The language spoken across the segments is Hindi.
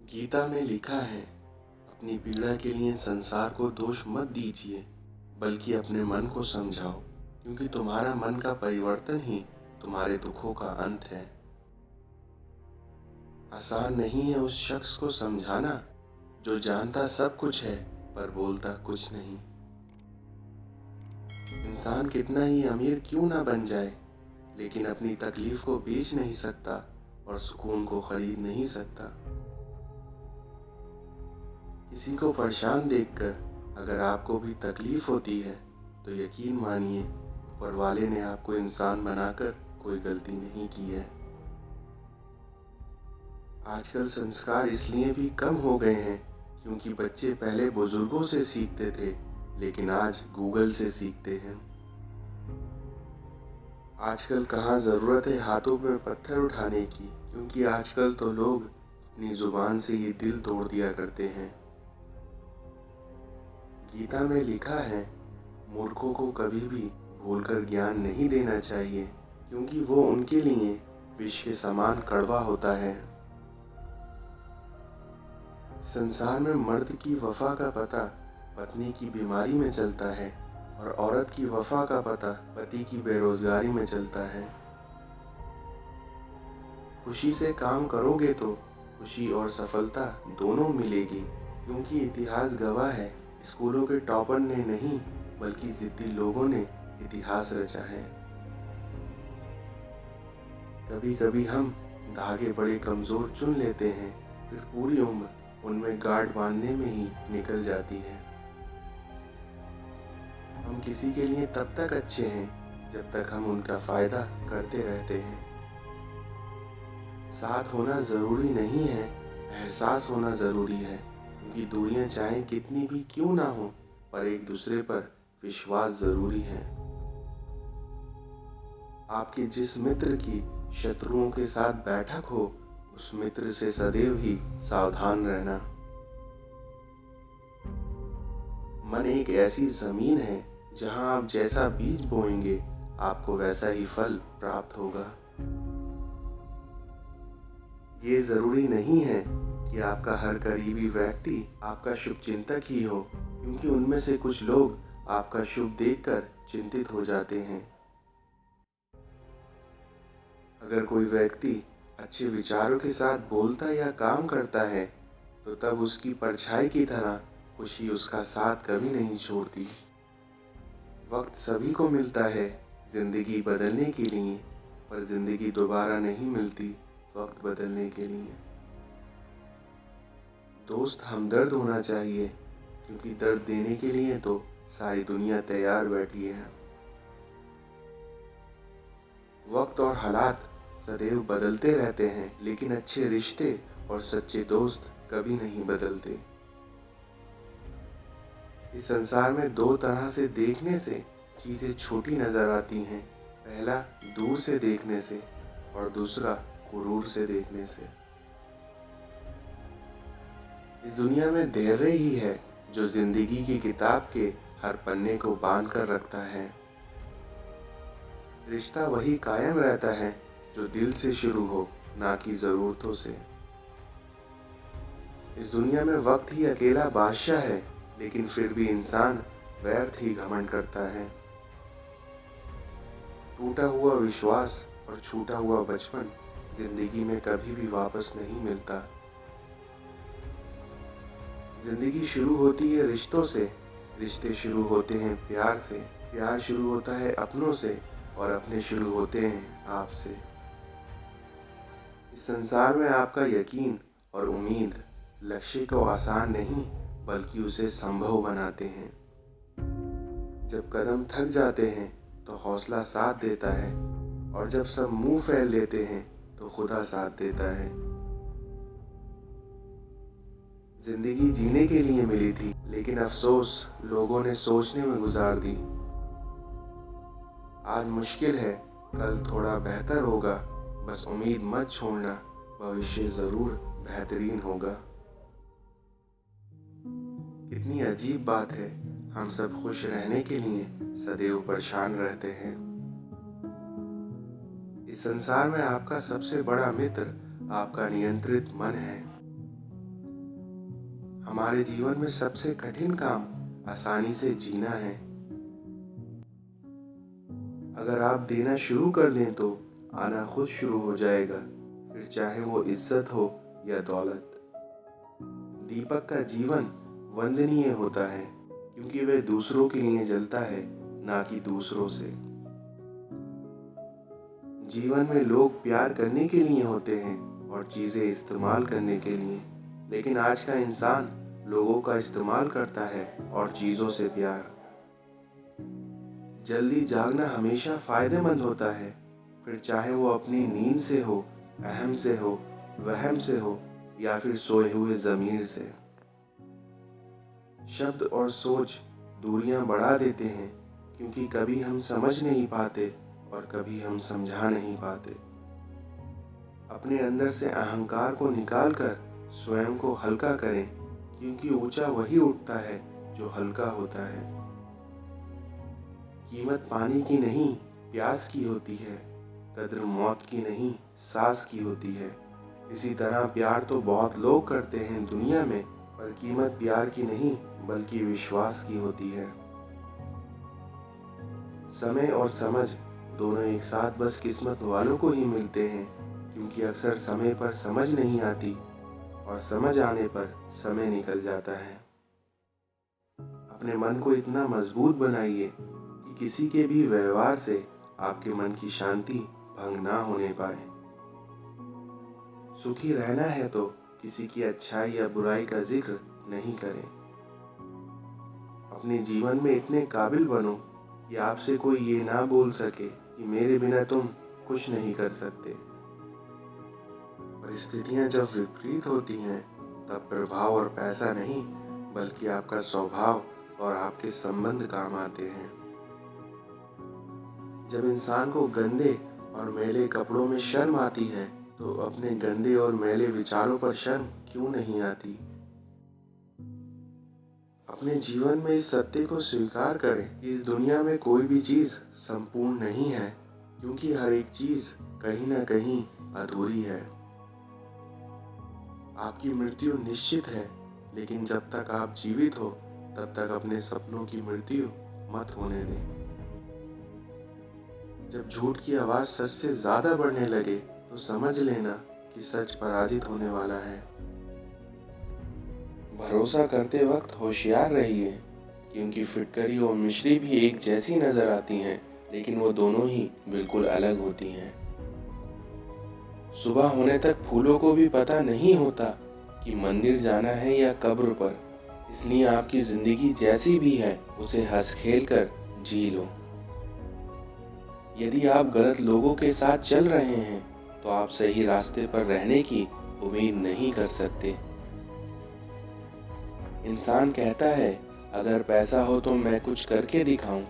गीता में लिखा है, अपनी पीड़ा के लिए संसार को दोष मत दीजिए, बल्कि अपने मन को समझाओ, क्योंकि तुम्हारा मन का परिवर्तन ही तुम्हारे दुखों का अंत है। आसान नहीं है उस शख्स को समझाना जो जानता सब कुछ है पर बोलता कुछ नहीं। इंसान कितना ही अमीर क्यों ना बन जाए, लेकिन अपनी तकलीफ को बेच नहीं सकता और सुकून को खरीद नहीं सकता। किसी को परेशान देखकर अगर आपको भी तकलीफ होती है तो यकीन मानिए, ऊपर वाले ने आपको इंसान बनाकर कोई गलती नहीं की है। आजकल संस्कार इसलिए भी कम हो गए हैं क्योंकि बच्चे पहले बुजुर्गों से सीखते थे, लेकिन आज गूगल से सीखते हैं। आजकल कहाँ ज़रूरत है हाथों में पत्थर उठाने की, क्योंकि आजकल तो लोग अपनी जुबान से ही दिल तोड़ दिया करते हैं। गीता में लिखा है, मूर्खों को कभी भी भूलकर ज्ञान नहीं देना चाहिए, क्योंकि वो उनके लिए विष के समान कड़वा होता है। संसार में मर्द की वफा का पता पत्नी की बीमारी में चलता है और औरत की वफा का पता पति की बेरोजगारी में चलता है। खुशी से काम करोगे तो खुशी और सफलता दोनों मिलेगी, क्योंकि इतिहास गवाह है, स्कूलों के टॉपर ने नहीं बल्कि जिद्दी लोगों ने इतिहास रचा है। कभी कभी हम धागे बड़े कमजोर चुन लेते हैं, फिर पूरी उम्र उनमें गांठ बांधने में ही निकल जाती है। हम किसी के लिए तब तक अच्छे हैं जब तक हम उनका फायदा करते रहते हैं। साथ होना जरूरी नहीं है, एहसास होना जरूरी है, क्योंकि दूरियां चाहे कितनी भी क्यों ना हो, पर एक दूसरे पर विश्वास जरूरी है। आपके जिस मित्र की शत्रुओं के साथ बैठक हो, उस मित्र से सदैव ही सावधान रहना। मन एक ऐसी जमीन है जहां आप जैसा बीज बोएंगे आपको वैसा ही फल प्राप्त होगा। ये जरूरी नहीं है कि आपका हर करीबी व्यक्ति आपका शुभचिंतक ही हो, क्योंकि उनमें से कुछ लोग आपका शुभ देखकर चिंतित हो जाते हैं। अगर कोई व्यक्ति अच्छे विचारों के साथ बोलता या काम करता है तो तब उसकी परछाई की तरह खुशी उसका साथ कभी नहीं छोड़ती। वक्त सभी को मिलता है जिंदगी बदलने के लिए, पर जिंदगी दोबारा नहीं मिलती वक्त बदलने के लिए। दोस्त हमदर्द होना चाहिए, क्योंकि दर्द देने के लिए तो सारी दुनिया तैयार बैठी है। वक्त और हालात सदैव बदलते रहते हैं, लेकिन अच्छे रिश्ते और सच्चे दोस्त कभी नहीं बदलते। इस संसार में दो तरह से देखने से चीजें छोटी नजर आती हैं। पहला दूर से देखने से और दूसरा गुरूर से देखने से। इस दुनिया में धैर्य ही है जो जिंदगी की किताब के हर पन्ने को बांध कर रखता है। रिश्ता वही कायम रहता है जो दिल से शुरू हो, ना कि जरूरतों से। इस दुनिया में वक्त ही अकेला बादशाह है, लेकिन फिर भी इंसान व्यर्थ ही घमंड करता है। टूटा हुआ विश्वास और छूटा हुआ बचपन जिंदगी में कभी भी वापस नहीं मिलता। जिंदगी शुरू होती है रिश्तों से, रिश्ते शुरू होते हैं प्यार से, प्यार शुरू होता है अपनों से और अपने शुरू होते हैं आपसे। इस संसार में आपका यकीन और उम्मीद लक्ष्य को आसान नहीं बल्कि उसे संभव बनाते हैं। जब कदम थक जाते हैं तो हौसला साथ देता है, और जब सब मुंह फैल लेते हैं तो खुदा साथ देता है। जिंदगी जीने के लिए मिली थी, लेकिन अफसोस लोगों ने सोचने में गुजार दी। आज मुश्किल है, कल थोड़ा बेहतर होगा, बस उम्मीद मत छोड़ना, भविष्य जरूर बेहतरीन होगा। कितनी अजीब बात है, हम सब खुश रहने के लिए सदैव परेशान रहते हैं। इस संसार में आपका सबसे बड़ा मित्र आपका नियंत्रित मन है। हमारे जीवन में सबसे कठिन काम आसानी से जीना है। अगर आप देना शुरू कर दें तो आना खुद शुरू हो जाएगा, फिर चाहे वो इज्जत हो या दौलत। दीपक का जीवन वंदनीय होता है क्योंकि वह दूसरों के लिए जलता है, ना कि दूसरों से। जीवन में लोग प्यार करने के लिए होते हैं और चीजें इस्तेमाल करने के लिए, लेकिन आज का इंसान लोगों का इस्तेमाल करता है और चीजों से प्यार। जल्दी जागना हमेशा फायदेमंद होता है, फिर चाहे वो अपनी नींद से हो, अहम से हो, वहम से हो या फिर सोए हुए ज़मीर से। शब्द और सोच दूरियां बढ़ा देते हैं क्योंकि कभी हम समझ नहीं पाते और कभी हम समझा नहीं पाते। अपने अंदर से अहंकार को निकालकर स्वयं को हल्का करें, क्योंकि ऊंचा वही उठता है जो हल्का होता है। कीमत पानी की नहीं प्यास की होती है, कद्र मौत की नहीं सांस की होती है। इसी तरह प्यार तो बहुत लोग करते हैं दुनिया में, पर कीमत प्यार की नहीं बल्कि विश्वास की होती है। समय और समझ दोनों एक साथ बस किस्मत वालों को ही मिलते हैं, क्योंकि अक्सर समय पर समझ नहीं आती और समझ आने पर समय निकल जाता है। अपने मन को इतना मजबूत बनाइए कि किसी के भी व्यवहार से आपके मन की शांति भंग ना होने पाए। सुखी रहना है तो किसी की अच्छाई या बुराई का जिक्र नहीं करें। अपने जीवन में इतने काबिल बनो कि आपसे कोई ये ना बोल सके कि मेरे बिना तुम कुछ नहीं कर सकते। परिस्थितियां जब विपरीत होती हैं तब प्रभाव और पैसा नहीं बल्कि आपका स्वभाव और आपके संबंध काम आते हैं। जब इंसान को गंदे और मैले कपड़ों में शर्म आती है तो अपने गंदे और मैले विचारों पर शर्म क्यों नहीं आती। अपने जीवन में इस सत्य को स्वीकार करें कि इस दुनिया में कोई भी चीज संपूर्ण नहीं है, क्योंकि हर एक चीज कहीं ना कहीं अधूरी है। आपकी मृत्यु निश्चित है, लेकिन जब तक आप जीवित हो तब तक अपने सपनों की मृत्यु मत होने दें। जब झूठ की आवाज सच से ज्यादा बढ़ने लगे तो समझ लेना कि सच पराजित होने वाला है। भरोसा करते वक्त होशियार रहिए, क्योंकि फिटकरी और मिश्री भी एक जैसी नजर आती हैं, लेकिन वो दोनों ही बिल्कुल अलग होती हैं। सुबह होने तक फूलों को भी पता नहीं होता कि मंदिर जाना है या कब्र पर, इसलिए आपकी जिंदगी जैसी भी है उसे हंस खेल कर जी लो। यदि आप गलत लोगों के साथ चल रहे हैं तो आप सही रास्ते पर रहने की उम्मीद नहीं कर सकते। इंसान कहता है अगर पैसा हो तो मैं कुछ करके दिखाऊं,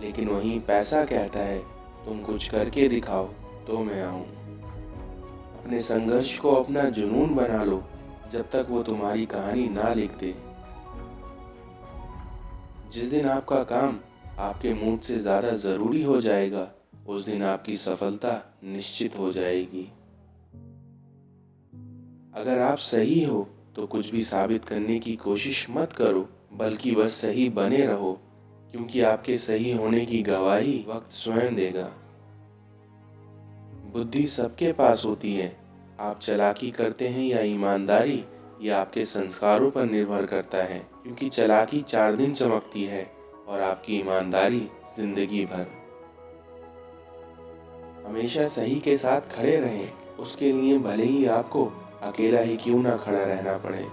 लेकिन वहीं पैसा कहता है तुम कुछ करके दिखाओ तो मैं आऊं। अपने संघर्ष को अपना जुनून बना लो जब तक वो तुम्हारी कहानी ना लिख दे। जिस दिन आपका काम आपके मूड से ज्यादा जरूरी हो जाएगा, उस दिन आपकी सफलता निश्चित हो जाएगी। अगर आप सही हो तो कुछ भी साबित करने की कोशिश मत करो, बल्कि बस सही बने रहो, क्योंकि आपके सही होने की गवाही वक्त स्वयं देगा। बुद्धि सबके पास होती है, आप चालाकी करते हैं या ईमानदारी, यह आपके संस्कारों पर निर्भर करता है, क्योंकि चालाकी 4 दिन चमकती है और आपकी ईमानदारी जिंदगी भर। हमेशा सही के साथ खड़े रहें, उसके लिए भले ही आपको अकेला ही क्यों ना खड़ा रहना पड़े।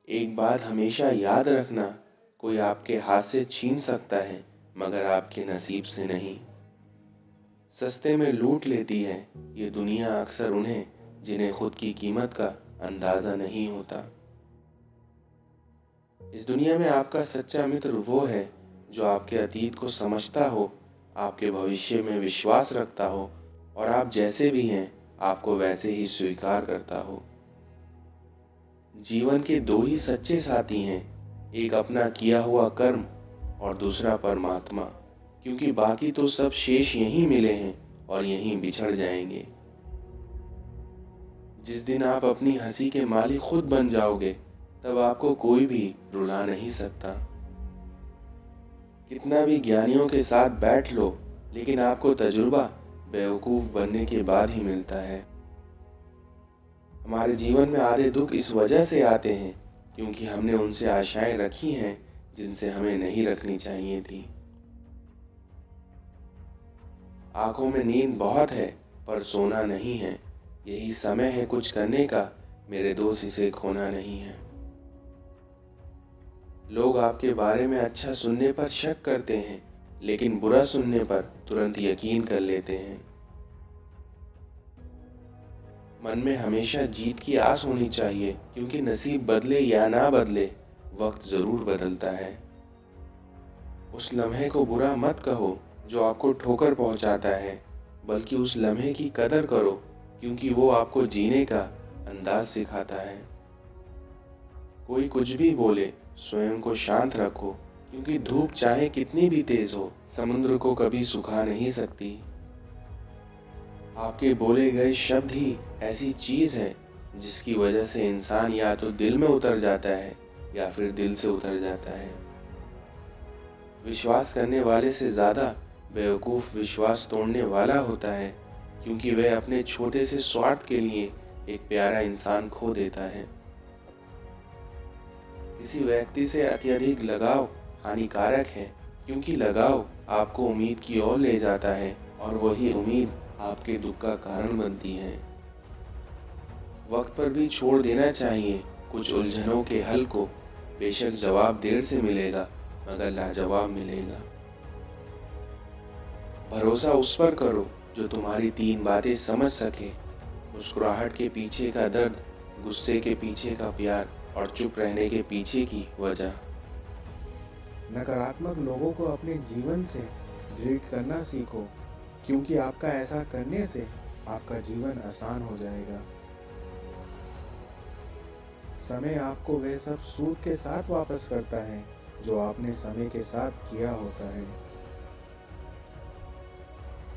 एक बात हमेशा याद रखना, कोई आपके हाथ से छीन सकता है मगर आपके नसीब से नहीं। सस्ते में लूट लेती है ये दुनिया अक्सर उन्हें जिन्हें खुद की कीमत का अंदाजा नहीं होता। इस दुनिया में आपका सच्चा मित्र वो है जो आपके अतीत को समझता हो, आपके भविष्य में विश्वास रखता हो और आप जैसे भी हैं आपको वैसे ही स्वीकार करता हो। जीवन के 2 ही सच्चे साथी हैं, एक अपना किया हुआ कर्म और दूसरा परमात्मा, क्योंकि बाकी तो सब शेष यहीं मिले हैं और यहीं बिछड़ जाएंगे। जिस दिन आप अपनी हंसी के मालिक खुद बन जाओगे, तब आपको कोई भी रुला नहीं सकता। कितना भी ज्ञानियों के साथ बैठ लो, लेकिन आपको तजुर्बा बेवकूफ़ बनने के बाद ही मिलता है। हमारे जीवन में आधे दुख इस वजह से आते हैं क्योंकि हमने उनसे आशाएं रखी हैं जिनसे हमें नहीं रखनी चाहिए थी। आंखों में नींद बहुत है पर सोना नहीं है, यही समय है कुछ करने का, मेरे दोस्त इसे खोना नहीं है। लोग आपके बारे में अच्छा सुनने पर शक करते हैं, लेकिन बुरा सुनने पर तुरंत यकीन कर लेते हैं। मन में हमेशा जीत की आस होनी चाहिए क्योंकि नसीब बदले या ना बदले, वक्त जरूर बदलता है। उस लम्हे को बुरा मत कहो जो आपको ठोकर पहुंचाता है, बल्कि उस लम्हे की कदर करो क्योंकि वो आपको जीने का अंदाज सिखाता है। कोई कुछ भी बोले, स्वयं को शांत रखो क्योंकि धूप चाहे कितनी भी तेज हो, समुद्र को कभी सुखा नहीं सकती। आपके बोले गए शब्द ही ऐसी चीज है जिसकी वजह से इंसान या तो दिल में उतर जाता है या फिर दिल से उतर जाता है। विश्वास करने वाले से ज्यादा बेवकूफ विश्वास तोड़ने वाला होता है क्योंकि वह अपने छोटे से स्वार्थ के लिए एक प्यारा इंसान खो देता है। किसी व्यक्ति से अत्यधिक लगाव हानिकारक है क्योंकि लगाव आपको उम्मीद की ओर ले जाता है और वही उम्मीद आपके दुख का कारण बनती है। वक्त पर भी छोड़ देना चाहिए कुछ उलझनों के हल को, बेशक जवाब देर से मिलेगा मगर लाजवाब मिलेगा। भरोसा उस पर करो जो तुम्हारी 3 बातें समझ सके, मुस्कुराहट के पीछे का दर्द, गुस्से के पीछे का प्यार और चुप रहने के पीछे की वजह। नकारात्मक लोगों को अपने जीवन से डिलीट करना सीखो क्योंकि आपका ऐसा करने से आपका जीवन आसान हो जाएगा। समय आपको वह सब सूद के साथ वापस करता है जो आपने समय के साथ किया होता है।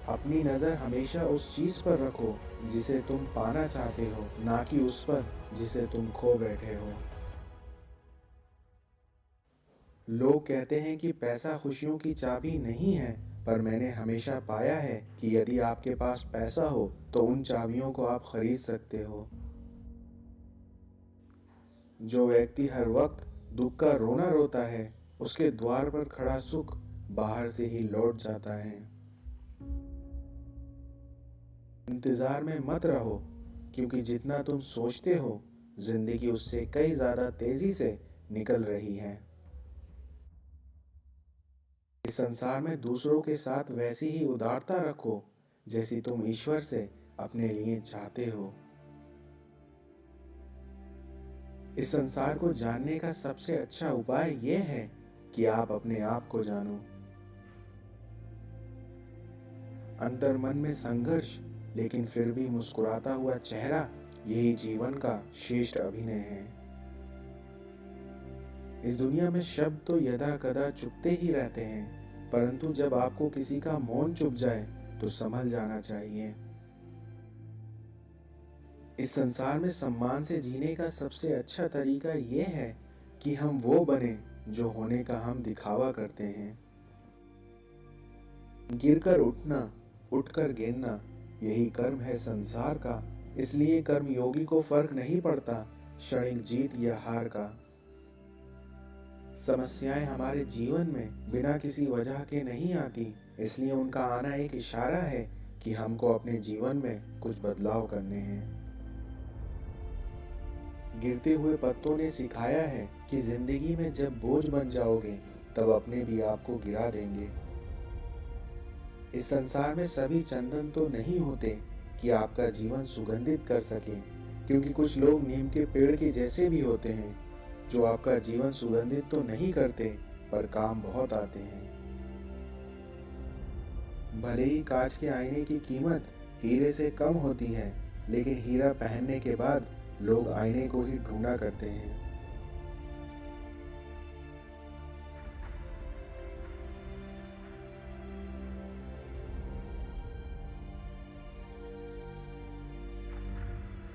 अपनी नज़र हमेशा उस चीज़ पर रखो जिसे तुम पाना चाहते हो, ना कि उस पर जिसे तुम खो बैठे हो। लोग कहते हैं कि पैसा खुशियों की चाबी नहीं है, पर मैंने हमेशा पाया है कि यदि आपके पास पैसा हो तो उन चाबियों को आप खरीद सकते हो। जो व्यक्ति हर वक्त दुख का रोना रोता है, उसके द्वार पर खड़ा सुख बाहर से ही लौट जाता है। इंतजार में मत रहो क्योंकि जितना तुम सोचते हो, जिंदगी उससे कई ज्यादा तेजी से निकल रही है। इस संसार में दूसरों के साथ वैसी ही उदारता रखो जैसी तुम ईश्वर से अपने लिए चाहते हो। इस संसार को जानने का सबसे अच्छा उपाय यह है कि आप अपने आप को जानो। अंतर मन में संघर्ष, लेकिन फिर भी मुस्कुराता हुआ चेहरा, यही जीवन का श्रेष्ठ अभिनय है। इस दुनिया में शब्द तो यदा कदा चुपते ही रहते हैं, परंतु जब आपको किसी का मौन चुप जाए तो संभल जाना चाहिए। इस संसार में सम्मान से जीने का सबसे अच्छा तरीका यह है कि हम वो बने जो होने का हम दिखावा करते हैं। गिरकर उठना, उठकर गिरना, यही कर्म है संसार का। इसलिए कर्मयोगी को फर्क नहीं पड़ता क्षणिक जीत या हार का। समस्याएं हमारे जीवन में बिना किसी वजह के नहीं आती, इसलिए उनका आना एक इशारा है कि हमको अपने जीवन में कुछ बदलाव करने हैं। गिरते हुए पत्तों ने सिखाया है कि जिंदगी में जब बोझ बन जाओगे तब अपने भी आपको गिरा देंगे। इस संसार में सभी चंदन तो नहीं होते कि आपका जीवन सुगंधित कर सके, क्योंकि कुछ लोग नीम के पेड़ के जैसे भी होते हैं जो आपका जीवन सुगंधित तो नहीं करते पर काम बहुत आते हैं। भले ही कांच के आईने की कीमत हीरे से कम होती है, लेकिन हीरा पहनने के बाद लोग आईने को ही ढूंढा करते हैं।